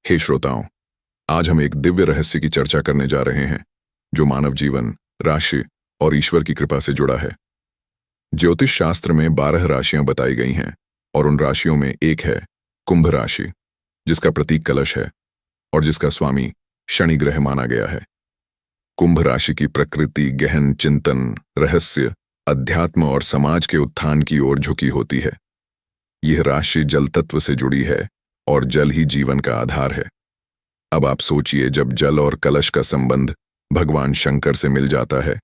हे श्रोताओं, आज हम एक दिव्य रहस्य की चर्चा करने जा रहे हैं जो मानव जीवन, राशि और ईश्वर की कृपा से जुड़ा है। ज्योतिष शास्त्र में 12 राशियां बताई गई हैं और उन राशियों में एक है कुंभ राशि, जिसका प्रतीक कलश है और जिसका स्वामी शनि ग्रह माना गया है। कुंभ राशि की प्रकृति गहन चिंतन, रहस्य, अध्यात्म और समाज के उत्थान की ओर झुकी होती है। यह राशि जल तत्व से जुड़ी है और जल ही जीवन का आधार है। अब आप सोचिए, जब जल और कलश का संबंध भगवान शंकर से मिल जाता है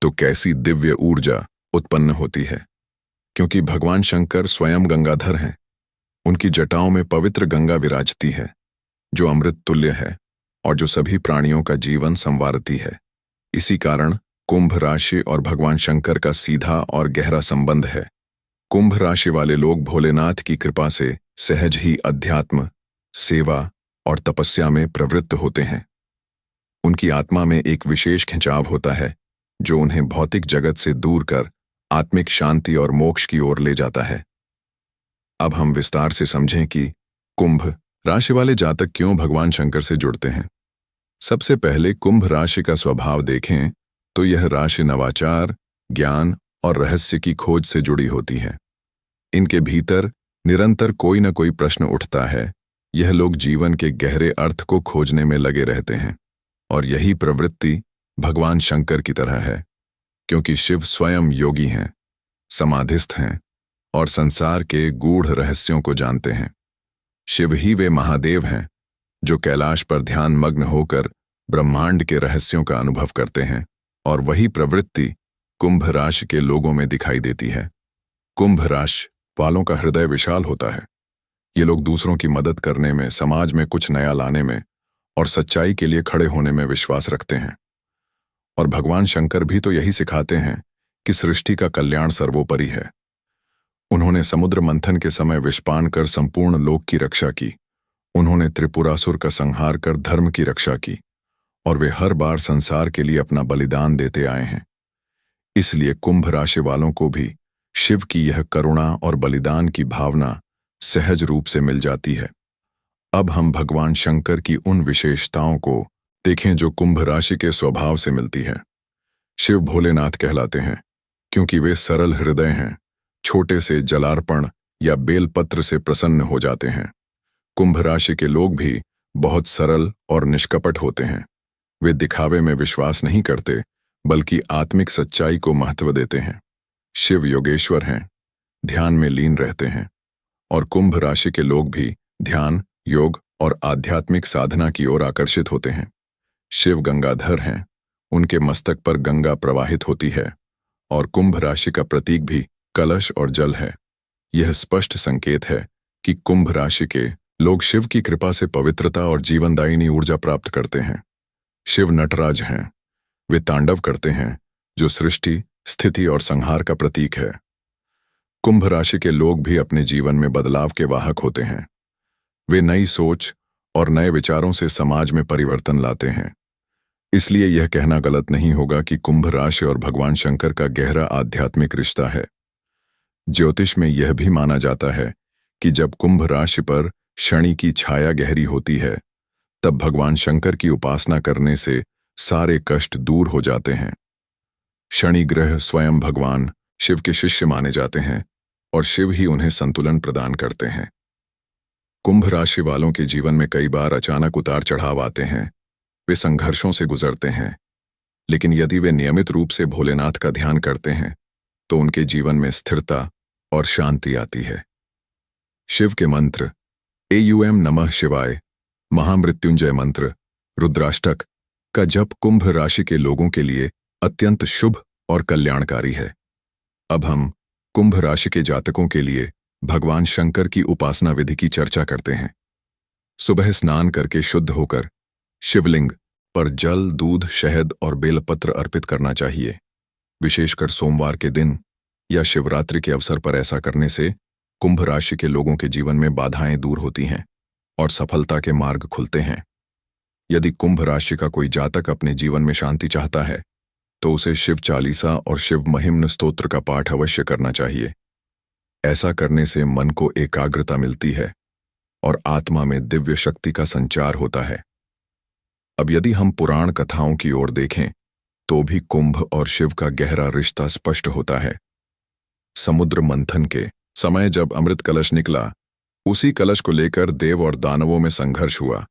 तो कैसी दिव्य ऊर्जा उत्पन्न होती है। क्योंकि भगवान शंकर स्वयं गंगाधर हैं। उनकी जटाओं में पवित्र गंगा विराजती है जो अमृत तुल्य है और जो सभी प्राणियों का जीवन संवारती है। इसी कारण कुंभ राशि और भगवान शंकर का सीधा और गहरा संबंध है। कुंभ राशि वाले लोग भोलेनाथ की कृपा से सहज ही अध्यात्म, सेवा और तपस्या में प्रवृत्त होते हैं। उनकी आत्मा में एक विशेष खिंचाव होता है जो उन्हें भौतिक जगत से दूर कर आत्मिक शांति और मोक्ष की ओर ले जाता है। अब हम विस्तार से समझें कि कुंभ राशि वाले जातक क्यों भगवान शंकर से जुड़ते हैं। सबसे पहले कुंभ राशि का स्वभाव देखें तो यह राशि नवाचार, ज्ञान और रहस्य की खोज से जुड़ी होती है। इनके भीतर निरंतर कोई न कोई प्रश्न उठता है। यह लोग जीवन के गहरे अर्थ को खोजने में लगे रहते हैं और यही प्रवृत्ति भगवान शंकर की तरह है। क्योंकि शिव स्वयं योगी हैं, समाधिस्थ हैं और संसार के गूढ़ रहस्यों को जानते हैं। शिव ही वे महादेव हैं जो कैलाश पर ध्यान मग्न होकर ब्रह्मांड के रहस्यों का अनुभव करते हैं, और वही प्रवृत्ति कुंभ राशि के लोगों में दिखाई देती है। कुंभ राशि वालों का हृदय विशाल होता है। ये लोग दूसरों की मदद करने में, समाज में कुछ नया लाने में और सच्चाई के लिए खड़े होने में विश्वास रखते हैं। और भगवान शंकर भी तो यही सिखाते हैं कि सृष्टि का कल्याण सर्वोपरि है। उन्होंने समुद्र मंथन के समय विषपान कर संपूर्ण लोक की रक्षा की। उन्होंने त्रिपुरासुर का संहार कर धर्म की रक्षा की और वे हर बार संसार के लिए अपना बलिदान देते आए हैं। इसलिए कुंभ राशि वालों को भी शिव की यह करुणा और बलिदान की भावना सहज रूप से मिल जाती है। अब हम भगवान शंकर की उन विशेषताओं को देखें जो कुंभ राशि के स्वभाव से मिलती है। शिव भोलेनाथ कहलाते हैं क्योंकि वे सरल हृदय हैं। छोटे से जलार्पण या बेलपत्र से प्रसन्न हो जाते हैं। कुंभ राशि के लोग भी बहुत सरल और निष्कपट होते हैं। वे दिखावे में विश्वास नहीं करते बल्कि आत्मिक सच्चाई को महत्व देते हैं। शिव योगेश्वर हैं, ध्यान में लीन रहते हैं और कुंभ राशि के लोग भी ध्यान, योग और आध्यात्मिक साधना की ओर आकर्षित होते हैं। शिव गंगाधर हैं, उनके मस्तक पर गंगा प्रवाहित होती है और कुंभ राशि का प्रतीक भी कलश और जल है। यह स्पष्ट संकेत है कि कुंभ राशि के लोग शिव की कृपा से पवित्रता और जीवनदायिनी ऊर्जा प्राप्त करते हैं। शिव नटराज हैं, वे तांडव करते हैं जो सृष्टि, स्थिति और संहार का प्रतीक है। कुंभ राशि के लोग भी अपने जीवन में बदलाव के वाहक होते हैं। वे नई सोच और नए विचारों से समाज में परिवर्तन लाते हैं। इसलिए यह कहना गलत नहीं होगा कि कुंभ राशि और भगवान शंकर का गहरा आध्यात्मिक रिश्ता है। ज्योतिष में यह भी माना जाता है कि जब कुंभ राशि पर शनि की छाया गहरी होती है तब भगवान शंकर की उपासना करने से सारे कष्ट दूर हो जाते हैं। शनि ग्रह स्वयं भगवान शिव के शिष्य माने जाते हैं और शिव ही उन्हें संतुलन प्रदान करते हैं। कुंभ राशि वालों के जीवन में कई बार अचानक उतार चढ़ाव आते हैं। वे संघर्षों से गुजरते हैं, लेकिन यदि वे नियमित रूप से भोलेनाथ का ध्यान करते हैं तो उनके जीवन में स्थिरता और शांति आती है। शिव के मंत्र एयूएम नमः शिवाय, महामृत्युंजय मंत्र, रुद्राष्टक का जप कुंभ राशि के लोगों के लिए अत्यंत शुभ और कल्याणकारी है। अब हम कुंभ राशि के जातकों के लिए भगवान शंकर की उपासना विधि की चर्चा करते हैं। सुबह स्नान करके शुद्ध होकर शिवलिंग पर जल, दूध, शहद और बेलपत्र अर्पित करना चाहिए। विशेषकर सोमवार के दिन या शिवरात्रि के अवसर पर ऐसा करने से कुंभ राशि के लोगों के जीवन में बाधाएं दूर होती हैं और सफलता के मार्ग खुलते हैं। यदि कुंभ राशि का कोई जातक अपने जीवन में शांति चाहता है तो उसे शिव चालीसा और शिव महिम्न स्तोत्र का पाठ अवश्य करना चाहिए। ऐसा करने से मन को एकाग्रता मिलती है और आत्मा में दिव्य शक्ति का संचार होता है। अब यदि हम पुराण कथाओं की ओर देखें तो भी कुंभ और शिव का गहरा रिश्ता स्पष्ट होता है। समुद्र मंथन के समय जब अमृत कलश निकला, उसी कलश को लेकर देव और दानवों में संघर्ष हुआ।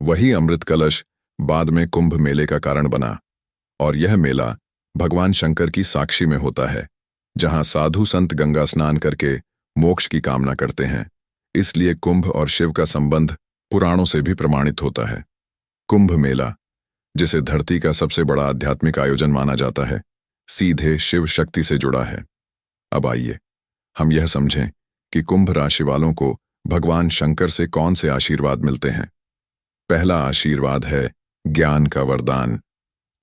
वही अमृत कलश बाद में कुंभ मेले का कारण बना, और यह मेला भगवान शंकर की साक्षी में होता है, जहां साधु संत गंगा स्नान करके मोक्ष की कामना करते हैं। इसलिए कुंभ और शिव का संबंध पुराणों से भी प्रमाणित होता है। कुंभ मेला, जिसे धरती का सबसे बड़ा आध्यात्मिक आयोजन माना जाता है, सीधे शिव शक्ति से जुड़ा है। अब आइए हम यह समझें कि कुंभ राशि वालों को भगवान शंकर से कौन से आशीर्वाद मिलते हैं। पहला आशीर्वाद है ज्ञान का वरदान।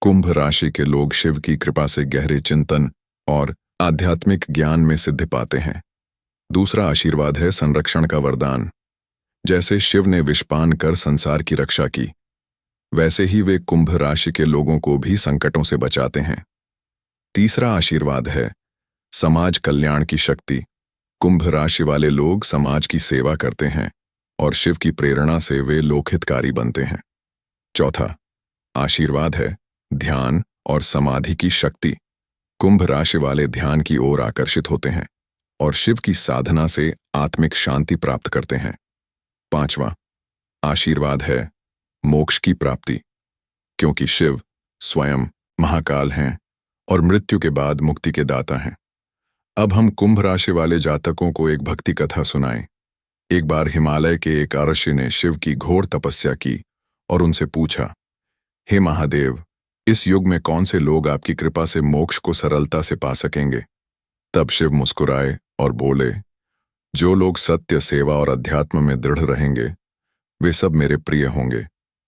कुंभ राशि के लोग शिव की कृपा से गहरे चिंतन और आध्यात्मिक ज्ञान में सिद्धि पाते हैं। दूसरा आशीर्वाद है संरक्षण का वरदान। जैसे शिव ने विषपान कर संसार की रक्षा की, वैसे ही वे कुंभ राशि के लोगों को भी संकटों से बचाते हैं। तीसरा आशीर्वाद है समाज कल्याण की शक्ति। कुंभ राशि वाले लोग समाज की सेवा करते हैं और शिव की प्रेरणा से वे लोकहितकारी बनते हैं। चौथा आशीर्वाद है ध्यान और समाधि की शक्ति। कुंभ राशि वाले ध्यान की ओर आकर्षित होते हैं और शिव की साधना से आत्मिक शांति प्राप्त करते हैं। पांचवा आशीर्वाद है मोक्ष की प्राप्ति, क्योंकि शिव स्वयं महाकाल हैं और मृत्यु के बाद मुक्ति के दाता हैं। अब हम कुंभ राशि वाले जातकों को एक भक्ति कथा सुनाएं। एक बार हिमालय के एक ऋषि ने शिव की घोर तपस्या की और उनसे पूछा, हे महादेव, इस युग में कौन से लोग आपकी कृपा से मोक्ष को सरलता से पा सकेंगे? तब शिव मुस्कुराए और बोले, जो लोग सत्य, सेवा और अध्यात्म में दृढ़ रहेंगे, वे सब मेरे प्रिय होंगे,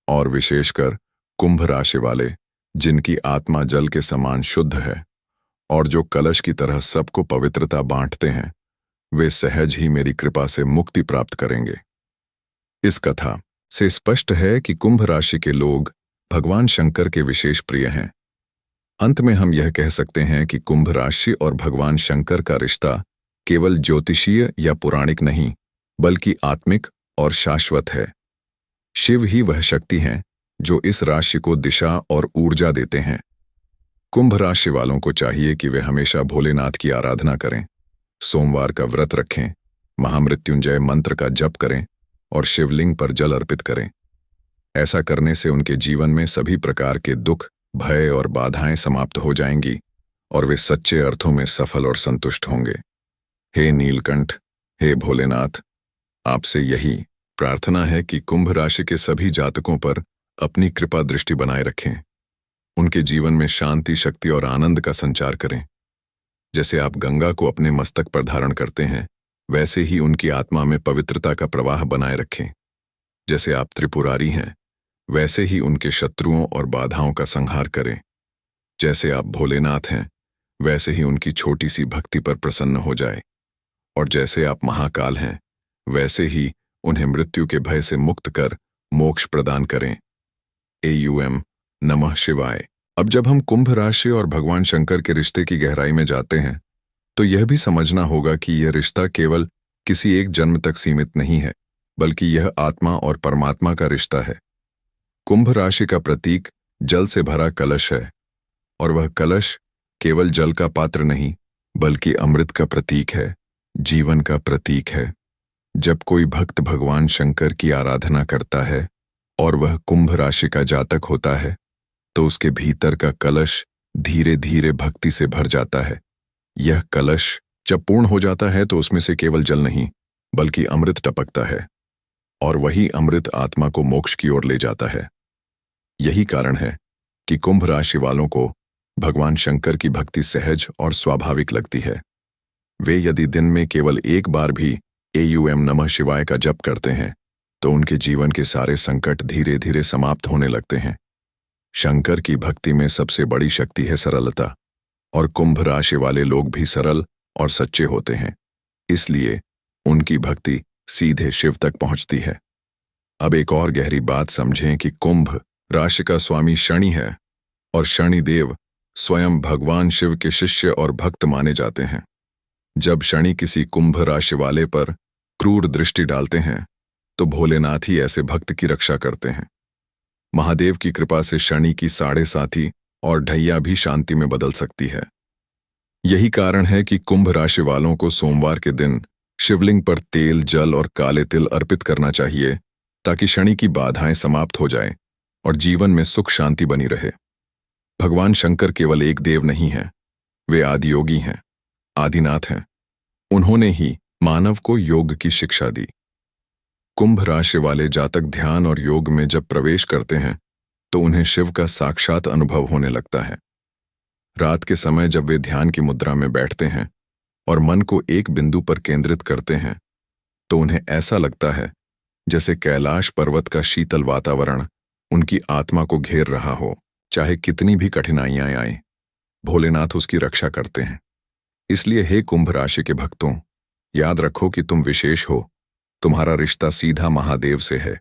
और विशेषकर कुंभ राशि वाले, जिनकी आत्मा जल के समान शुद्ध है और जो कलश की तरह सबको पवित्रता बांटते हैं, वे सहज ही मेरी कृपा से मुक्ति प्राप्त करेंगे। इस कथा से स्पष्ट है कि कुंभ राशि के लोग भगवान शंकर के विशेष प्रिय हैं। अंत में हम यह कह सकते हैं कि कुंभ राशि और भगवान शंकर का रिश्ता केवल ज्योतिषीय या पुराणिक नहीं, बल्कि आत्मिक और शाश्वत है। शिव ही वह शक्ति हैं जो इस राशि को दिशा और ऊर्जा देते हैं। कुंभ राशि वालों को चाहिए कि वे हमेशा भोलेनाथ की आराधना करें, सोमवार का व्रत रखें, महामृत्युंजय मंत्र का जप करें और शिवलिंग पर जल अर्पित करें। ऐसा करने से उनके जीवन में सभी प्रकार के दुख, भय और बाधाएं समाप्त हो जाएंगी और वे सच्चे अर्थों में सफल और संतुष्ट होंगे। हे नीलकंठ, हे भोलेनाथ, आपसे यही प्रार्थना है कि कुंभ राशि के सभी जातकों पर अपनी कृपा दृष्टि बनाए रखें। उनके जीवन में शांति, शक्ति और आनंद का संचार करें। जैसे आप गंगा को अपने मस्तक पर धारण करते हैं, वैसे ही उनकी आत्मा में पवित्रता का प्रवाह बनाए रखें। जैसे आप त्रिपुरारी हैं, वैसे ही उनके शत्रुओं और बाधाओं का संहार करें। जैसे आप भोलेनाथ हैं, वैसे ही उनकी छोटी सी भक्ति पर प्रसन्न हो जाए। और जैसे आप महाकाल हैं, वैसे ही उन्हें मृत्यु के भय से मुक्त कर मोक्ष प्रदान करें। AUM नमः शिवाय। अब जब हम कुंभ राशि और भगवान शंकर के रिश्ते की गहराई में जाते हैं, तो यह भी समझना होगा कि यह रिश्ता केवल किसी एक जन्म तक सीमित नहीं है, बल्कि यह आत्मा और परमात्मा का रिश्ता है। कुंभ राशि का प्रतीक जल से भरा कलश है, और वह कलश केवल जल का पात्र नहीं, बल्कि अमृत का प्रतीक है, जीवन का प्रतीक है। जब कोई भक्त भगवान शंकर की आराधना करता है और वह कुंभ राशि का जातक होता है, तो उसके भीतर का कलश धीरे धीरे भक्ति से भर जाता है। यह कलश जब पूर्ण हो जाता है तो उसमें से केवल जल नहीं, बल्कि अमृत टपकता है, और वही अमृत आत्मा को मोक्ष की ओर ले जाता है। यही कारण है कि कुंभ राशि वालों को भगवान शंकर की भक्ति सहज और स्वाभाविक लगती है। वे यदि दिन में केवल एक बार भी AUM नमः शिवाय का जप करते हैं, तो उनके जीवन के सारे संकट धीरे धीरे समाप्त होने लगते हैं। शंकर की भक्ति में सबसे बड़ी शक्ति है सरलता, और कुंभ राशि वाले लोग भी सरल और सच्चे होते हैं, इसलिए उनकी भक्ति सीधे शिव तक पहुंचती है। अब एक और गहरी बात समझें कि कुंभ राशि का स्वामी शनि है, और शनि देव स्वयं भगवान शिव के शिष्य और भक्त माने जाते हैं। जब शनि किसी कुंभ राशि वाले पर क्रूर दृष्टि डालते हैं, तो भोलेनाथ ही ऐसे भक्त की रक्षा करते हैं। महादेव की कृपा से शनि की साढ़े साथी और ढैया भी शांति में बदल सकती है। यही कारण है कि कुंभ राशि वालों को सोमवार के दिन शिवलिंग पर तेल, जल और काले तिल अर्पित करना चाहिए, ताकि शनि की बाधाएं समाप्त हो जाएं और जीवन में सुख शांति बनी रहे। भगवान शंकर केवल एक देव नहीं हैं, वे आदियोगी हैं, आदिनाथ हैं। उन्होंने ही मानव को योग की शिक्षा दी। कुंभ राशि वाले जातक ध्यान और योग में जब प्रवेश करते हैं तो उन्हें शिव का साक्षात अनुभव होने लगता है। रात के समय जब वे ध्यान की मुद्रा में बैठते हैं और मन को एक बिंदु पर केंद्रित करते हैं तो उन्हें ऐसा लगता है जैसे कैलाश पर्वत का शीतल वातावरण उनकी आत्मा को घेर रहा हो। चाहे कितनी भी कठिनाइयां आएं, भोलेनाथ उसकी रक्षा करते हैं। इसलिए हे कुंभ राशि के भक्तों, याद रखो कि तुम विशेष हो। तुम्हारा रिश्ता सीधा महादेव से है।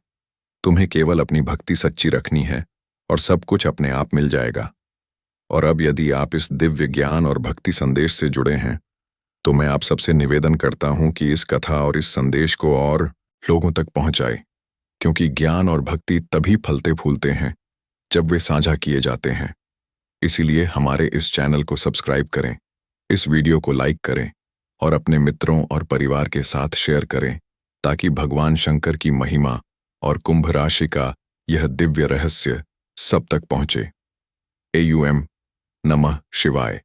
तुम्हें केवल अपनी भक्ति सच्ची रखनी है और सब कुछ अपने आप मिल जाएगा। और अब यदि आप इस दिव्य ज्ञान और भक्ति संदेश से जुड़े हैं तो मैं आप सबसे निवेदन करता हूं कि इस कथा और इस संदेश को और लोगों तक पहुंचाएं, क्योंकि ज्ञान और भक्ति तभी फलते फूलते हैं जब वे साझा किए जाते हैं। इसीलिए हमारे इस चैनल को सब्सक्राइब करें, इस वीडियो को लाइक करें और अपने मित्रों और परिवार के साथ शेयर करें, ताकि भगवान शंकर की महिमा और कुंभ राशि का यह दिव्य रहस्य सब तक पहुंचे। AUM नमः शिवाय।